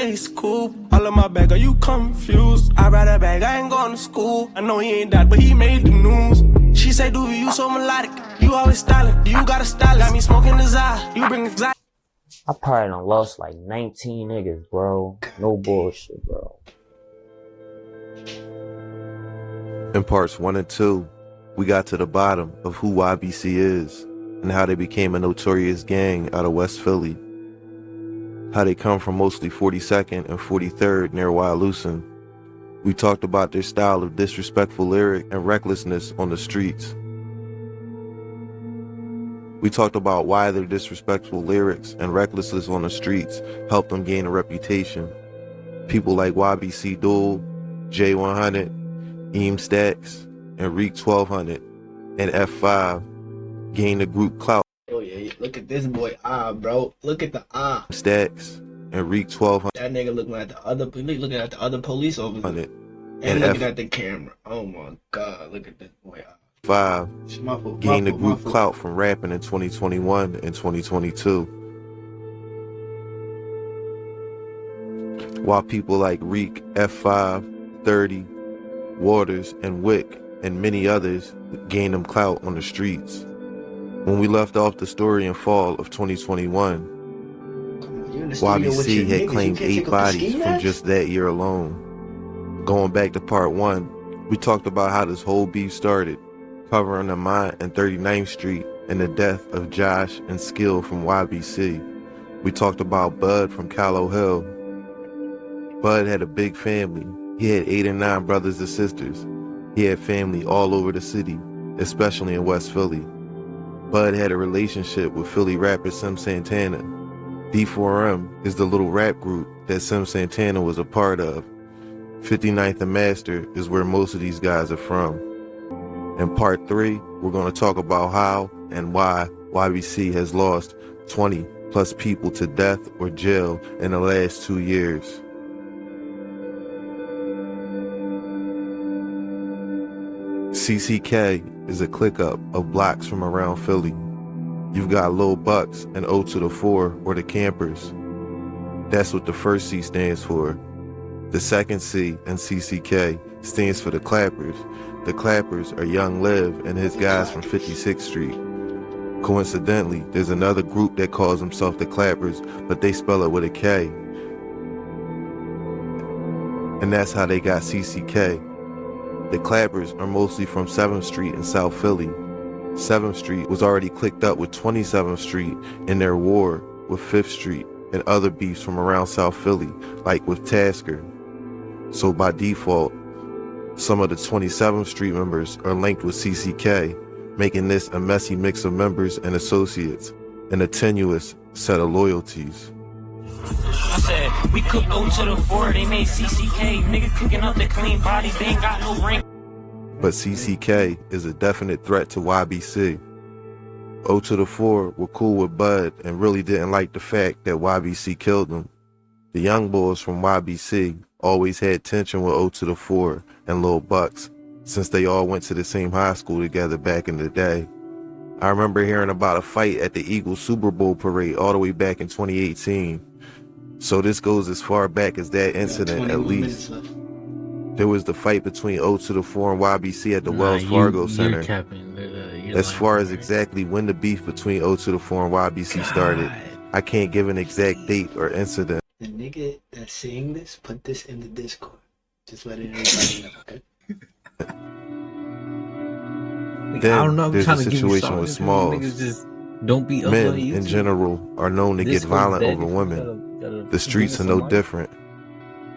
face cool. All of my bag, are you confused? I ride a bag, I ain't going to school. I know he ain't that, but he made the news. She say, Doobie, you so melodic. You always styling. You got a style. Got me smoking the eye. You bring anxiety. I probably done lost like 19 niggas, bro. No bullshit, bro. In parts 1 and 2, we got to the bottom of who YBC is and how they became a notorious gang out of West Philly. How they come from mostly 42nd and 43rd near Wyalusing. We talked about their style of disrespectful lyric and recklessness on the streets. We talked about why their disrespectful lyrics and recklessness on the streets helped them gain a reputation. People like YBC Duel, J100, Eam Stacks, and Reek 1200, and F5 gained the group clout. Oh yeah, look at this boy bro. Look at the Stacks and Reek 1200. That nigga looking at the other police officers. And looking at the camera. Oh my god, look at this boy 5 gained the group clout from rapping in 2021 and 2022. While people like Reek, F5, 30, Waters, and Wick, and many others gained them clout on the streets. When we left off the story in fall of 2021, YBC had claimed 8 bodies from just that year alone. Going back to part 1, we talked about how this whole beef started, covering the mine and 39th Street and the death of Josh and Skill from YBC. We talked about Bud from Callow Hill. Bud had a big family. He had 8 or 9 brothers and sisters. He had family all over the city, especially in West Philly. Bud had a relationship with Philly rapper Sim Santana. D4M is the little rap group that Sim Santana was a part of. 59th and Master is where most of these guys are from. In part 3, we're going to talk about how and why YBC has lost 20 plus people to death or jail in the last 2 years. CCK is a click-up of blocks from around Philly. You've got Lil Bucks and O to the 4, or the Campers. That's what the first C stands for. The second C in CCK stands for the Clappers. The Clappers are Young Liv and his guys from 56th Street. Coincidentally, there's another group that calls themselves the Clappers, but they spell it with a K. And that's how they got CCK. The Clappers are mostly from 7th Street in South Philly. 7th Street was already clicked up with 27th Street in their war with 5th Street and other beefs from around South Philly, like with Tasker. So by default, some of the 27th Street members are linked with CCK, making this a messy mix of members and associates, and a tenuous set of loyalties. I said, we could go to the 4, they made CCK, nigga cooking up the clean bodies, they ain't got no ring. But CCK is a definite threat to YBC. O to the 4 were cool with Bud and really didn't like the fact that YBC killed him. The young boys from YBC always had tension with O to the 4 and Lil Bucks, since they all went to the same high school together back in the day. I remember hearing about a fight at the Eagles Super Bowl parade all the way back in 2018. So this goes as far back as that incident at least. There was the fight between O to the 4 and YBC at the Wells Fargo Center. As far as exactly when the beef between O to the 4 and YBC started, I can't give an exact date or incident. The nigga that's saying this, put this in the Discord. Just let everybody know, okay? Then there's a situation with Smalls. Men in general are known to get violent over women. The streets are no different.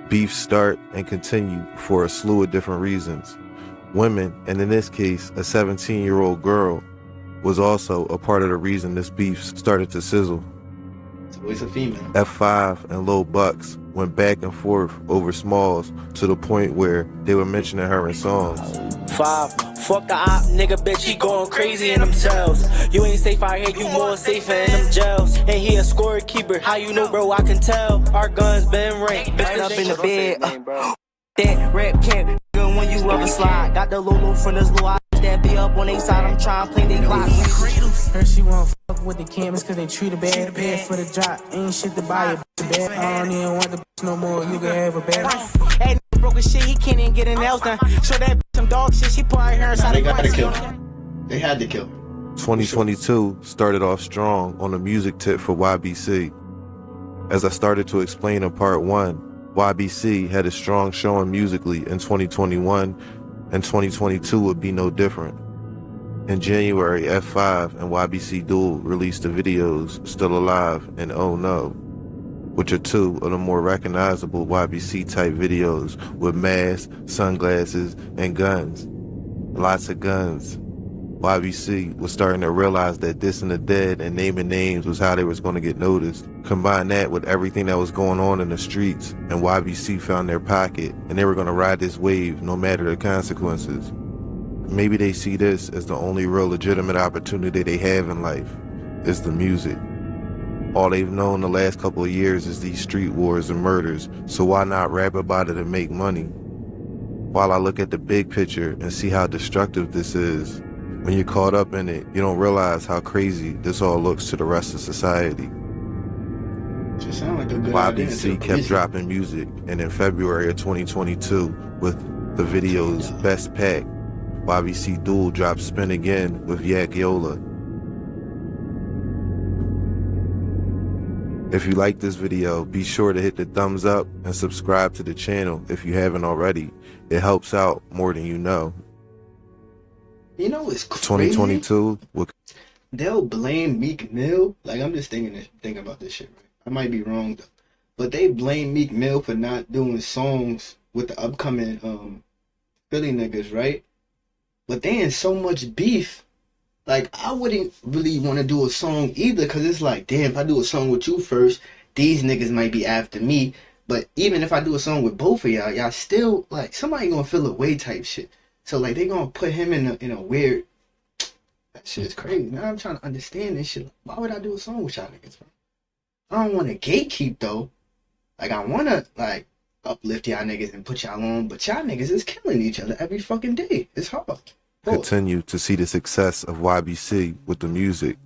Beefs start and continue for a slew of different reasons. Women, and in this case, a 17-year-old girl, was also a part of the reason this beef started to sizzle. It's always a female. F5 and Lil Bucks went back and forth over Smalls to the point where they were mentioning her in songs. 5, fuck the op, nigga, bitch, he going crazy in them cells. You ain't safe out here, you more safer in them jails. And he a scorekeeper, how you know, bro, I can tell. Our guns been ranked, bitch, up in the bed. That rap camp, when you ever slide. Got the Lolo from this little eye, that be up on they side, I'm trying to play they clock. Her she want fuck fuck with the cameras cause they treat a bad. Pay for the drop, ain't shit to buy a bad. I don't even want the no more, you can have a bad. Hey, broke as shit, he can't even get an nails done. Show that some dog shit, she put her inside They gotta kill him. They had to kill him. 2022 started off strong on a music tip for YBC. As I started to explain in part 1, YBC had a strong showing musically in 2021, and 2022 would be no different. In January, F5 and YBC Duel released the videos Still Alive and Oh No, which are two of the more recognizable YBC type videos with masks, sunglasses, and guns. Lots of guns. YBC was starting to realize that dissing the dead and naming names was how they was going to get noticed. Combine that with everything that was going on in the streets, and YBC found their pocket, and they were going to ride this wave no matter the consequences. Maybe they see this as the only real legitimate opportunity they have in life, is the music. All they've known the last couple of years is these street wars and murders, so why not rap about it and make money? While I look at the big picture and see how destructive this is, when you're caught up in it, you don't realize how crazy this all looks to the rest of society. Just sound like a good YBC kept dropping music, and in February of 2022, with the videos Best Pack, YBC Duel dropped Spin Again with Yak Yola. If you like this video, be sure to hit the thumbs up and subscribe to the channel if you haven't already. It helps out more than you know. You know it's crazy? 2022 they'll blame Meek Mill. Like, I'm just thinking about this shit, right? I might be wrong though, but they blame Meek Mill for not doing songs with the upcoming Philly niggas, right? But they in so much beef. Like, I wouldn't really want to do a song either, because it's like, damn, if I do a song with you first, these niggas might be after me. But even if I do a song with both of y'all, y'all still, like, somebody gonna feel away type shit. So, like, they gonna put him in a weird... That shit is crazy. Now I'm trying to understand this shit. Why would I do a song with y'all niggas, bro? I don't want to gatekeep, though. Like, I want to, like, uplift y'all niggas and put y'all on, but y'all niggas is killing each other every fucking day. It's hard. Continue to see the success of YBC with the music.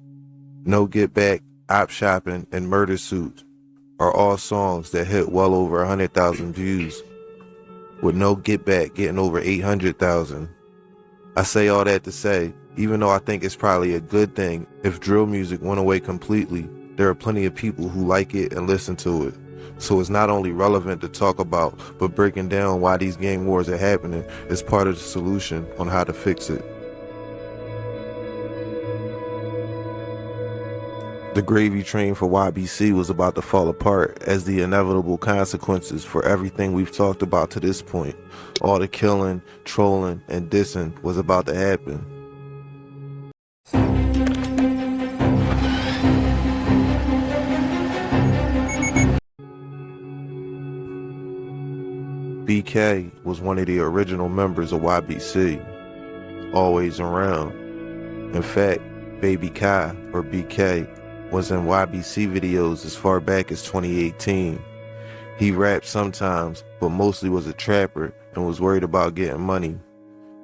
No Get Back, Op Shopping, and Murder Suit are all songs that hit well over 100,000 views, with No Get Back getting over 800,000. I say all that to say, even though I think it's probably a good thing if drill music went away completely, there are plenty of people who like it and listen to it. So it's not only relevant to talk about, but breaking down why these gang wars are happening is part of the solution on how to fix it. The gravy train for YBC was about to fall apart as the inevitable consequences for everything we've talked about to this point, all the killing, trolling, and dissing, was about to happen. BK was one of the original members of YBC, always around. In fact, Baby Kai, or BK, was in YBC videos as far back as 2018. He rapped sometimes, but mostly was a trapper and was worried about getting money.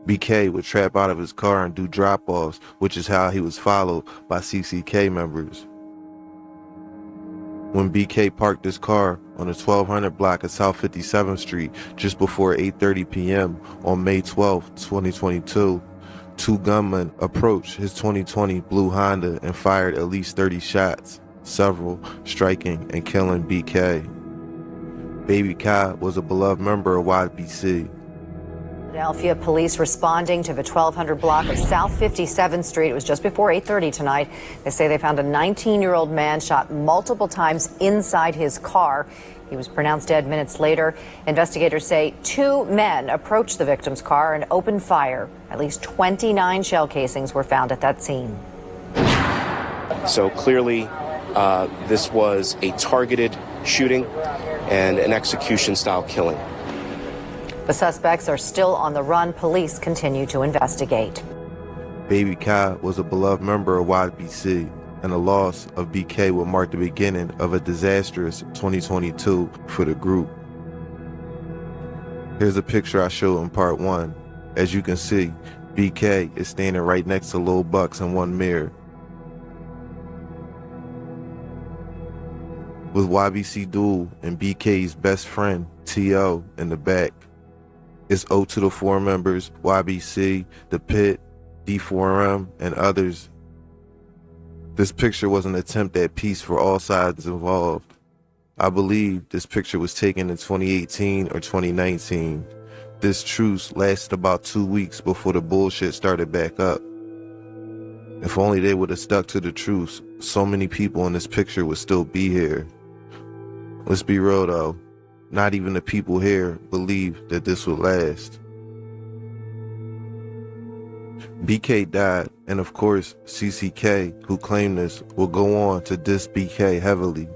BK would trap out of his car and do drop-offs, which is how he was followed by CCK members. When BK parked his car on the 1200 block of South 57th Street just before 8:30 p.m. on May 12, 2022, two gunmen approached his 2020 blue Honda and fired at least 30 shots, several striking and killing BK. Baby Kai was a beloved member of YBC. Philadelphia police responding to the 1200 block of South 57th Street. It was just before 8:30 tonight. They say they found a 19-year-old man shot multiple times inside his car. He was pronounced dead minutes later. Investigators say two men approached the victim's car and opened fire. At least 29 shell casings were found at that scene. So clearly, this was a targeted shooting and an execution-style killing. The suspects are still on the run. Police continue to investigate. Baby Kai was a beloved member of YBC, and the loss of BK would mark the beginning of a disastrous 2022 for the group. Here's a picture I showed in part 1. As you can see, BK is standing right next to Lil Bucks in one mirror. with YBC Duel and BK's best friend, T.O., in the back. It's ode to the four members, YBC, The Pit, D4M, and others. This picture was an attempt at peace for all sides involved. I believe this picture was taken in 2018 or 2019. This truce lasted about 2 weeks before the bullshit started back up. If only they would have stuck to the truce, so many people in this picture would still be here. Let's be real though, not even the people here believe that this would last. BK died, and of course, CCK, who claimed this, will go on to diss BK heavily.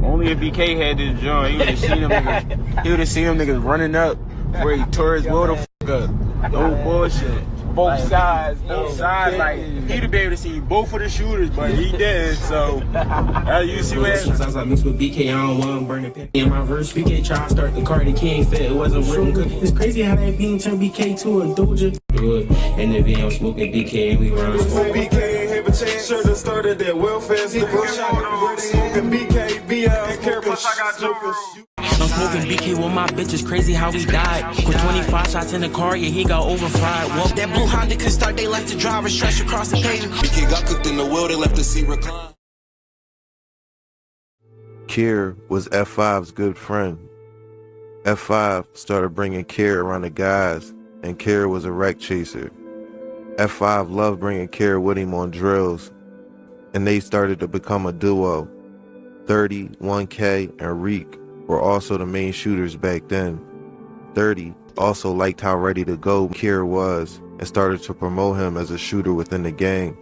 Only if BK had this joint, he would have seen them niggas. He would have seen them niggas running up where he tore his will the fuck up. No bullshit. Both sides. Like he'd have been able to see both of the shooters, but he didn't. So you see what? Since I was like mixed with BK, I don't want to burn the pen. In my verse, BK tried to start the car, the king fit. It wasn't written good. It's crazy how that bean turned BK to a doja. And the VM smoking BK, and we run. BK ain't have a chance. Should've started that welfare. Smoking BK, BL, care plus I got jokers. I'm smoking BK with my bitch, it's crazy how we died. With 25 shots in the car, yeah, he got overfried. Well, that blue Honda could start, they left the driver stretched across the pavement. BK got cooked in the wheel, they left the seat recline. Kier was F5's good friend. F5 started bringing Kier around the guys, and Kier was a wreck chaser. F5 loved bringing Kier with him on drills, and they started to become a duo. 30, 1K, and Reek were also the main shooters back then. 30 also liked how ready to go Kier was and started to promote him as a shooter within the gang.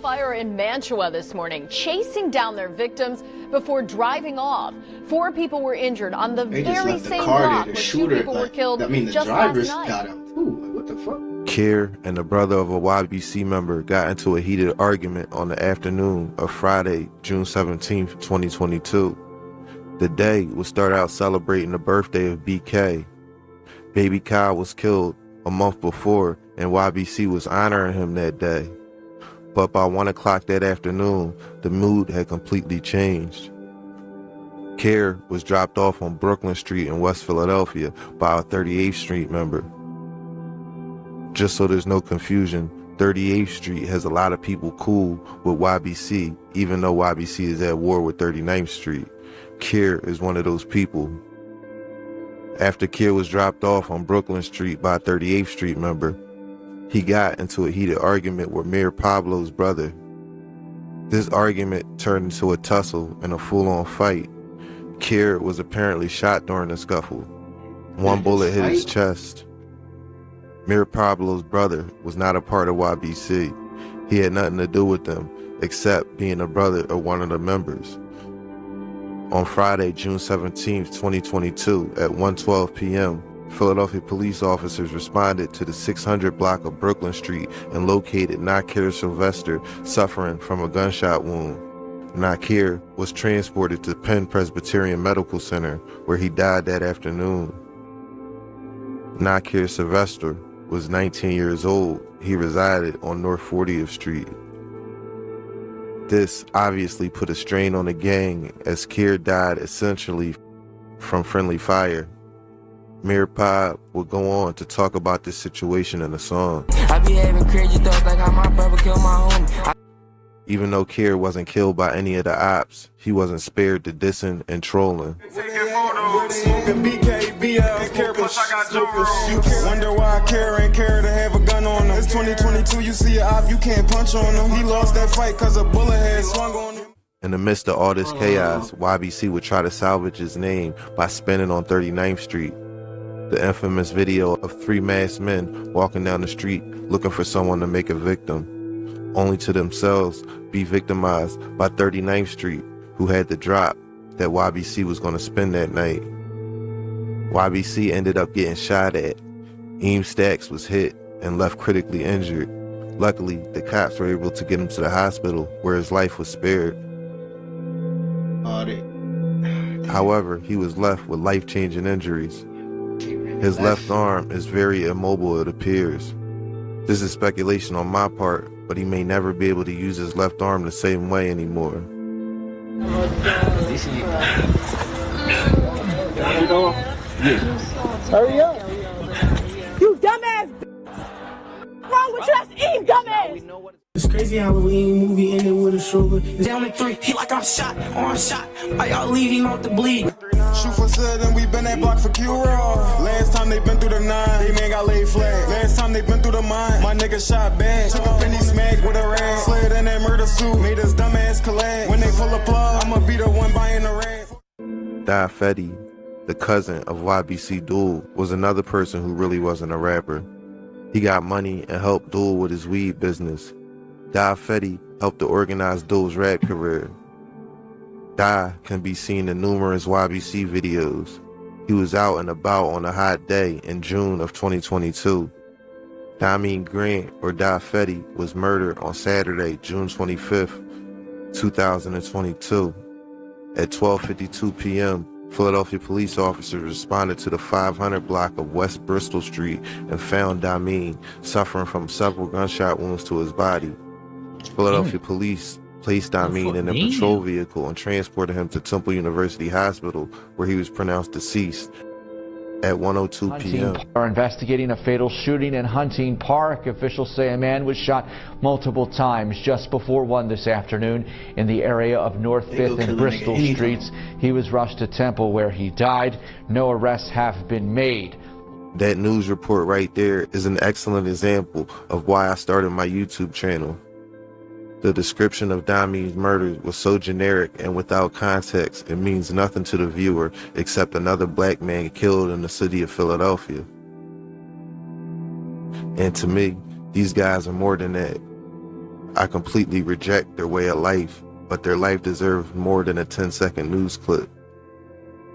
Fire in Mantua this morning, chasing down their victims before driving off. 4 people were injured on the very same block where 2 people were killed just last night. Got out too. What the fuck? Kier and the brother of a YBC member got into a heated argument on the afternoon of Friday, June 17, 2022. The day would start out celebrating the birthday of BK. Baby Kyle was killed a month before, and YBC was honoring him that day. But by 1 o'clock that afternoon, the mood had completely changed. Kier was dropped off on Brooklyn Street in West Philadelphia by a 38th Street member. Just so there's no confusion, 38th Street has a lot of people cool with YBC, even though YBC is at war with 39th Street. Kier is one of those people. After Kier was dropped off on Brooklyn Street by a 38th Street member, he got into a heated argument with Mayor Pablo's brother. This argument turned into a tussle and a full-on fight. Kier was apparently shot during the scuffle. 1 bullet hit his chest. Mayor Pablo's brother was not a part of YBC. He had nothing to do with them, except being a brother of one of the members. On Friday, June 17, 2022, at 1:12 p.m., Philadelphia police officers responded to the 600 block of Brooklyn Street and located Nakir Sylvester suffering from a gunshot wound. Nakir was transported to Penn Presbyterian Medical Center, where he died that afternoon. Nakir Sylvester was 19 years old. He resided on North 40th Street. This obviously put a strain on the gang, as Kier died essentially from friendly fire. Mayor Pop would go on to talk about this situation in a song. I be having crazy thoughts like how my brother killed my homie. Even though Kier wasn't killed by any of the ops, he wasn't spared the dissing and trolling. Wonder why Kier ain't care to have a gun on him. It's 2022, you see a op, you can't punch on him. He lost that fight cause a bullet had swung on him. In the midst of all this chaos, YBC would try to salvage his name by spinning on 39th Street. The infamous video of 3 masked men walking down the street looking for someone to make a victim, only to themselves be victimized by 39th Street, who had the drop that YBC was going to spin that night. YBC ended up getting shot at. Eames Stacks was hit and left critically injured. Luckily, the cops were able to get him to the hospital, where his life was spared. However, he was left with life-changing injuries. His left arm is very immobile, it appears. This is speculation on my part, but he may never be able to use his left arm the same way anymore. Hurry up! You dumbass! What's wrong with you? That's Eve, dumbass! It's crazy Halloween movie ended with a stroller. It's down at 3. He like I'm shot. Why y'all leave him out to bleed? Shoot for sudden, we been that block for Q-Raw. Last time they been through the 9, they man got laid flat. Last time they been through the mine, my nigga shot bad. Took a penny smack with a rag. Slid in that murder suit, made his dumbass collab. When they pull a plug, I'ma be the one buying the rag. Die Fetty, the cousin of YBC Duel, was another person who really wasn't a rapper. He got money and helped Duel with his weed business. Die Fetty helped to organize Duel's rap career. Die can be seen in numerous YBC videos. He was out and about on a hot day in June of 2022. Damien Grant, or Die Fetty, was murdered on Saturday, June 25th, 2022. At 12:52 p.m., Philadelphia police officers responded to the 500 block of West Bristol Street and found Damien suffering from several gunshot wounds to his body. Philadelphia police placed Damien in a patrol vehicle and transported him to Temple University Hospital, where he was pronounced deceased. At 1:02 p.m. Are investigating a fatal shooting in Hunting Park. Officials say a man was shot multiple times just before 1 this afternoon in the area of North 5th and Bristol Streets. He was rushed to Temple, where he died. No arrests have been made. That news report right there is an excellent example of why I started my YouTube channel. The description of Damien's murder was so generic and without context, it means nothing to the viewer except another black man killed in the city of Philadelphia. And to me, these guys are more than that. I completely reject their way of life, but their life deserves more than a 10-second news clip.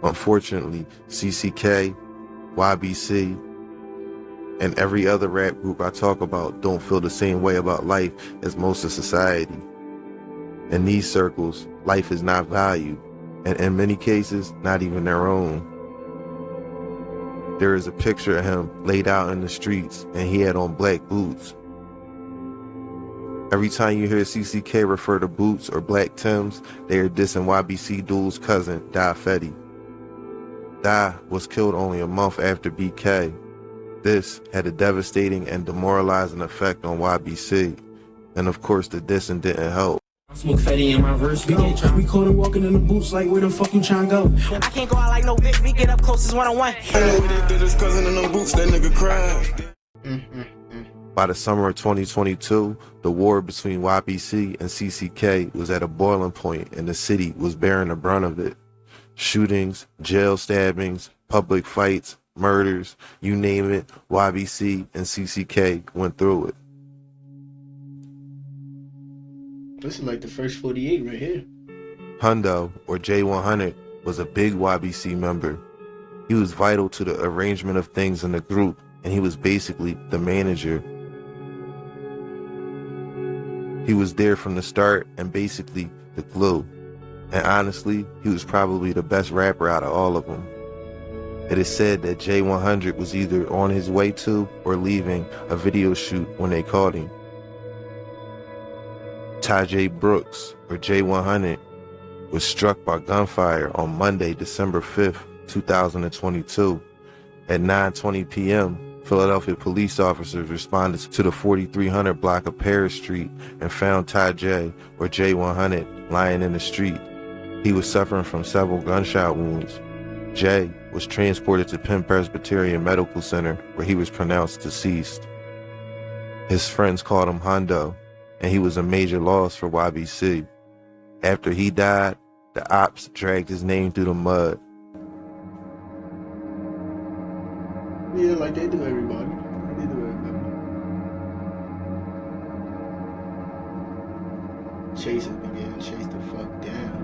Unfortunately, CCK, YBC, and every other rap group I talk about don't feel the same way about life as most of society. In these circles, life is not valued, and in many cases, not even their own. There is a picture of him laid out in the streets, and he had on black boots. Every time you hear CCK refer to boots or black Timbs, they are dissing YBC Duel's cousin, Die Fetty. Die was killed only a month after BK. This had a devastating and demoralizing effect on YBC, and of course the dissing didn't help. I smoke Fetty in my verse, we can't try. We caught him walking in the boots like where the fuck you trying to go? I can't go out like no bitch, we get up close as one-on-one. I know we did his cousin in them boots, that nigga cried. By the summer of 2022, the war between YBC and CCK was at a boiling point, and the city was bearing the brunt of it. Shootings, jail stabbings, public fights, murders, you name it, YBC and CCK went through it. This is like the first 48 right here. Hundo, or J100, was a big YBC member. He was vital to the arrangement of things in the group, and he was basically the manager. He was there from the start and basically the glue. And honestly, he was probably the best rapper out of all of them. It is said that J100 was either on his way to or leaving a video shoot when they caught him. Tajay Brooks, or J100, was struck by gunfire on Monday, December 5th, 2022. At 9:20 p.m., Philadelphia police officers responded to the 4300 block of Paris Street and found Tajay, or J100, lying in the street. He was suffering from several gunshot wounds. Jay was transported to Penn Presbyterian Medical Center, where he was pronounced deceased. His friends called him Hondo, and he was a major loss for YBC. After he died, the ops dragged his name through the mud. Yeah, like they do everybody. They do everybody. Chase is getting chased the fuck down.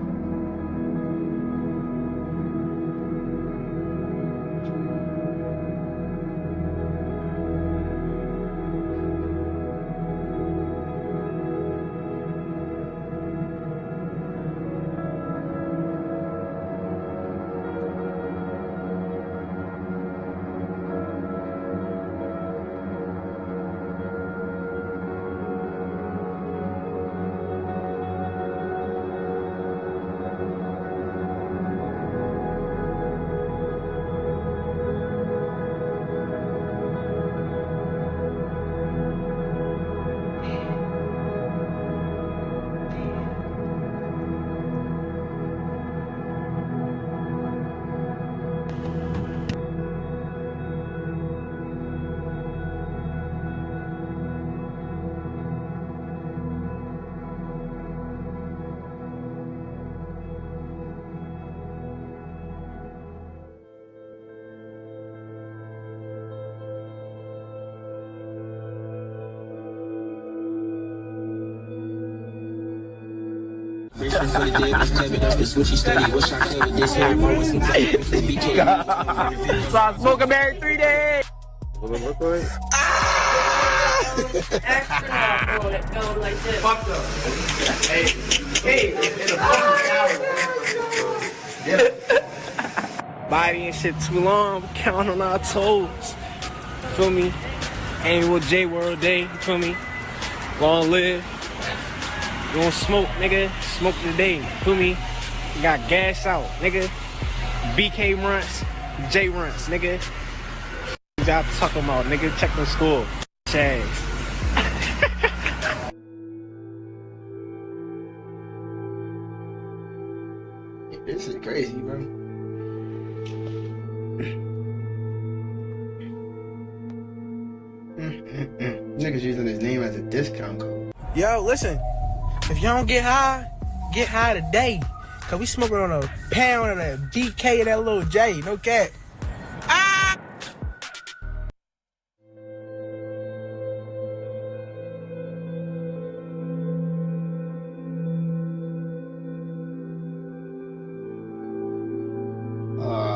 So I smoke him every 3 days. Fucked up. Hey, Body and shit too long, count on our toes. Feel me? Annual J World Day, you feel me? Long live. You want smoke, nigga? Smoke today, feel me? You got gas out, nigga. BK runts, J runts, nigga. Y'all talking about, nigga? Check the score. Chaz. This is crazy, bro. Niggas using his name as a discount code. Yo, listen. If you don't get high today. Cause we smoking on a pound of that BK and that little J, no cap. Ah!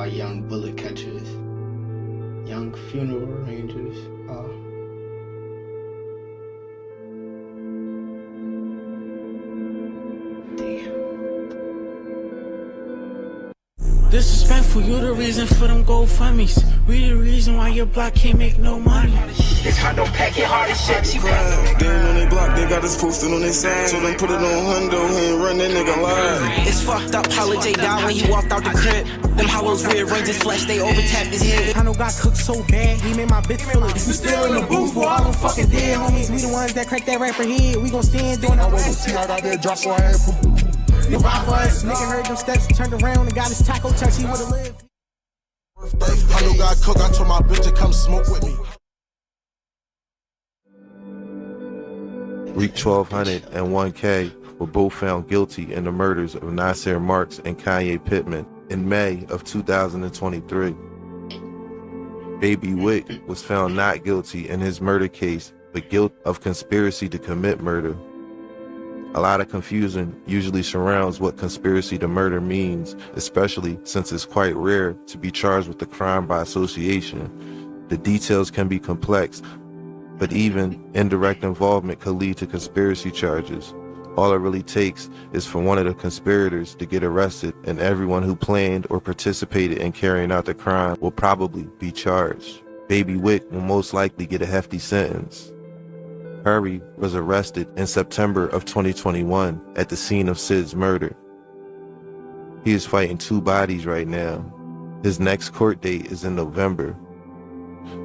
Young bullet catchers. Young funeral arrangers. Disrespectful, you the reason for them GoFundMes. We the reason why your block can't make no money. It's hard to pack it hard as shit. She getting on their block, they got us posted on their side. So them put it on Hundo and run that nigga live. It's fucked up, Holiday died when he walked out the crib. Them hollows rearranged his flesh, they overtapped his head. I know God cooked so bad, he made my bitch feel it. We still in the booth for all them fucking dead homies. We the ones that cracked that rapper head. We gon' stand doing that. I wasn't see out there, drop so I had poo. You ride for us, nigga heard them steps, turned around and got his taco touch, he would've lived. I know God cook, I told my bitch to come smoke with me. Reek 1200 and 1K were both found guilty in the murders of Nasir Marks and Kanye Pittman in May of 2023. Baby Wick was found not guilty in his murder case, but guilty of conspiracy to commit murder. A lot of confusion usually surrounds what conspiracy to murder means, especially since it's quite rare to be charged with a crime by association. The details can be complex, but even indirect involvement could lead to conspiracy charges. All it really takes is for one of the conspirators to get arrested, and everyone who planned or participated in carrying out the crime will probably be charged. Baby Wick will most likely get a hefty sentence. Curry was arrested in September of 2021 at the scene of Sid's murder. He is fighting 2 bodies right now. His next court date is in November.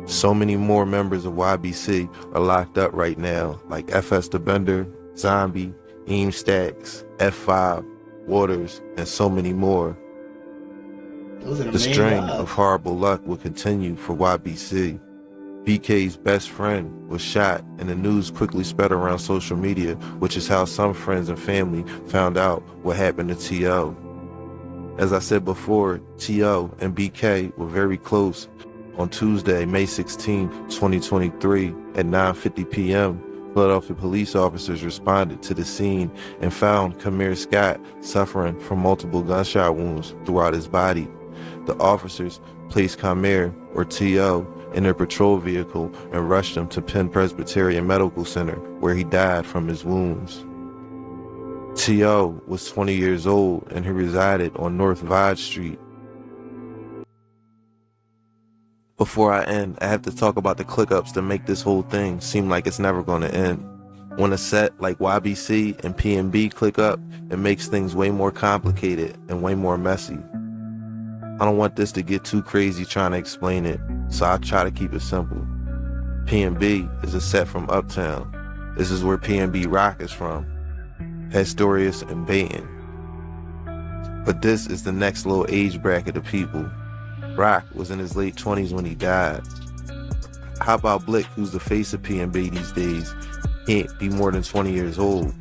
So many more members of YBC are locked up right now, like FS the Bender, Zombie, Eam Stacks, F5, Waters, and so many more. The string of horrible luck will continue for YBC. BK's best friend was shot, and the news quickly spread around social media, which is how some friends and family found out what happened to T.O. As I said before, T.O. and BK were very close. On Tuesday, May 16, 2023, at 9:50 p.m., Philadelphia police officers responded to the scene and found Kamir Scott suffering from multiple gunshot wounds throughout his body. The officers placed Kamir, or T.O., in their patrol vehicle and rushed him to Penn Presbyterian Medical Center, where he died from his wounds. T.O. was 20 years old and he resided on North Vide Street. Before I end, I have to talk about the click-ups that make this whole thing seem like it's never going to end. When a set like YBC and PNB click up, it makes things way more complicated and way more messy. I don't want this to get too crazy trying to explain it, so I'll try to keep it simple. PNB is a set from Uptown. This is where PNB Rock is from, Pastorius and Baton. But this is the next little age bracket of people. Rock was in his late 20s when he died. How about Blick, who's the face of PNB these days, can't be more than 20 years old.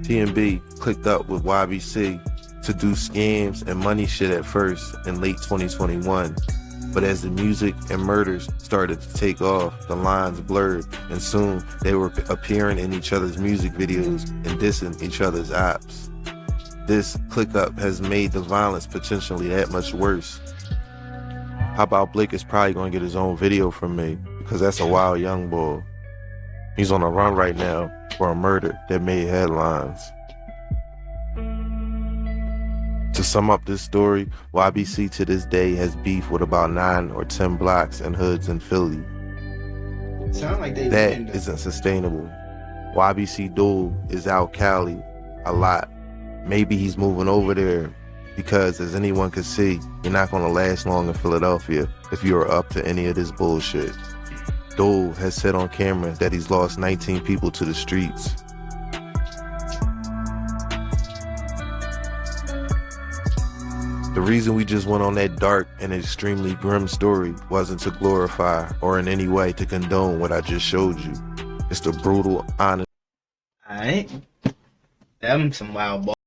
PNB clicked up with YBC to do scams and money shit at first in late 2021. But as the music and murders started to take off, the lines blurred, and soon they were appearing in each other's music videos and dissing each other's apps. this click-up has made the violence potentially that much worse. How about Blake is probably going to get his own video from me, because that's a wild young boy. He's on the run right now for a murder that made headlines. To sum up this story, YBC to this day has beef with about 9 or 10 blocks and hoods in Philly. Sound like they that isn't sustainable. YBC dude is out Cali a lot. Maybe he's moving over there because, as anyone could see, you're not going to last long in Philadelphia if you are up to any of this bullshit. Dude has said on camera that he's lost 19 people to the streets. The reason we just went on that dark and extremely grim story wasn't to glorify or in any way to condone what I just showed you. It's the brutal, honest. Alright. Them some wild balls.